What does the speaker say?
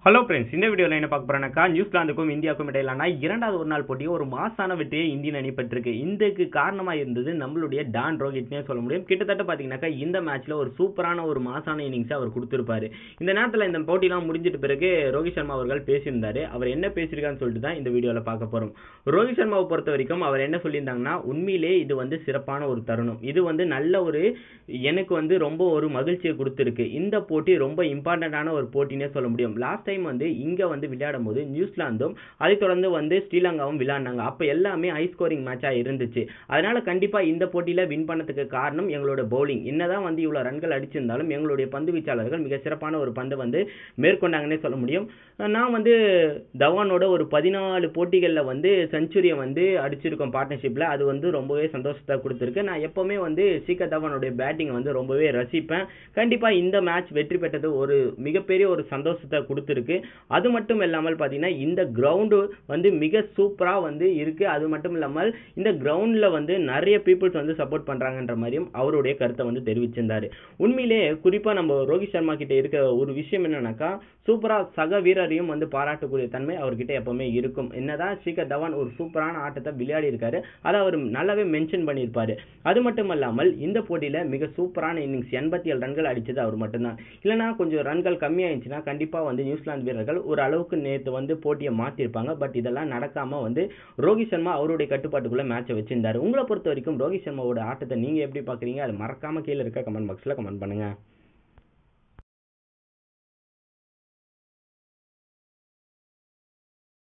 Hello friends, இந்த வீடியோவில் என்ன பார்க்க போறேன்னாக்கா, நியூசிலாந்துக்கும் இந்தியாவுக்கும் இடையிலான இரண்டாவது ஒரு நாள் போட்டியை ஒரு மாசான வெற்றியை இந்தியன் அணி பெற்றிருக்கு. இதுக்கு காரணமாக இருந்தது நம்மளுடைய டான் ரோஹித்னே சொல்ல முடியும். கிட்டத்தட்ட பார்த்தீங்கன்னாக்கா இந்த மேட்ச்ல ஒரு சூப்பரான ஒரு மாசான இன்னிங்ஸை அவர் கொடுத்திருப்பாரு. இந்த நேரத்தில் இந்த போட்டிலாம் முடிஞ்சிட்ட பிறகு ரோஹித் சர்மா அவர்கள் பேசியிருந்தாரு. அவர் என்ன பேசியிருக்கான்னு சொல்லிட்டு தான் இந்த வீடியோவில் பார்க்க போறோம். ரோஹித் சர்மாவை பொறுத்த வரைக்கும் அவர் என்ன சொல்லியிருந்தாங்கன்னா, உண்மையிலே இது சிறப்பான ஒரு தருணம். இது நல்ல ஒரு எனக்கு ரொம்ப ஒரு மகிழ்ச்சியை கொடுத்திருக்கு. இந்த போட்டி ரொம்ப இம்பார்ட்டன்டான ஒரு போட்டினே சொல்ல முடியும். லாஸ்ட் டைம் இங்க விளையாடும் போது நியூசிலாந்தும் அதை தொடர்ந்து ஸ்ரீலங்காவும் விளையாடினாங்க. அப்ப எல்லாமே ஹை ஸ்கோரிங் மேட்சா இருந்துச்சு. அதனால கண்டிப்பா இந்த போட்டியில வின் பண்ணதுக்கு காரணம் எங்களோட பவுலிங். என்னதான் இவ்வளவு ரன்கள் அடிச்சிருந்தாலும் எங்களுடைய பந்து வீச்சாளர்கள் மிக சிறப்பான ஒரு பந்து மேற்கொண்டாங்கன்னே சொல்ல முடியும். நான் தவானோட ஒரு 14 போட்டிகள்ல செஞ்சுரியை அடிச்சிருக்கோம் பார்ட்னர்ஷிப்ல. அது ரொம்பவே சந்தோஷத்தை கொடுத்திருக்கு. நான் எப்பவுமே சீக்கர் தவானுடைய பேட்டிங் ரொம்பவே ரசிப்பேன். கண்டிப்பா இந்த மேட்ச் வெற்றி பெற்றது ஒரு மிகப்பெரிய ஒரு சந்தோஷத்தை கொடுத்திருக்கு. அது மட்டும் இல்லாமல் பாத்தீங்கன்னா இந்த கிரவுண்ட் மிக சூப்பரா இருக்கு. அது மட்டும் இல்லாமல் இந்த கிரவுண்ட்ல நிறைய பீப்புள்ஸ் சப்போர்ட் பண்றாங்கன்ற மாதிரியும் அவருடைய கருத்தை தெரிவிச்சிருந்தாரு. உண்மையிலே குறிப்பா நம்ம ரோஹித் சர்மா கிட்ட இருக்க ஒரு விஷயம் என்னன்னாக்கா, சூப்பரா சக வீரரையும் பாராட்டக்கூடிய தன்மை அவர்கிட்ட எப்பவுமே இருக்கும். என்னதான் ஷிகர் தவான் ஒரு சூப்பரான ஆட்டத்தை விளையாடி இருக்காரு, அதை அவர் நல்லாவே மென்ஷன் பண்ணியிருப்பாரு. அது மட்டும் இல்லாமல் இந்த போட்டியில மிக சூப்பரான இன்னிங்ஸ் 87 ரன்கள் அடிச்சது அவர் மட்டும்தான். இல்லைன்னா கொஞ்சம் ரன்கள் கம்மியாயிருச்சுன்னா கண்டிப்பா நியூசிலாந்து வீரர்கள் ஒரு அளவுக்கு நேற்று போட்டியை மாத்திருப்பாங்க. பட் இதெல்லாம் நடக்காம ரோஹித் சர்மா அவருடைய கட்டுப்பாட்டுக்குள்ள மேட்சை வச்சிருந்தாரு. உங்களை பொறுத்த வரைக்கும் ரோஹித் சர்மாவோட ஆட்டத்தை நீங்க எப்படி பாக்குறீங்க? அது மறக்காம கீழே இருக்க கமெண்ட் பாக்ஸ்ல கமெண்ட் பண்ணுங்க.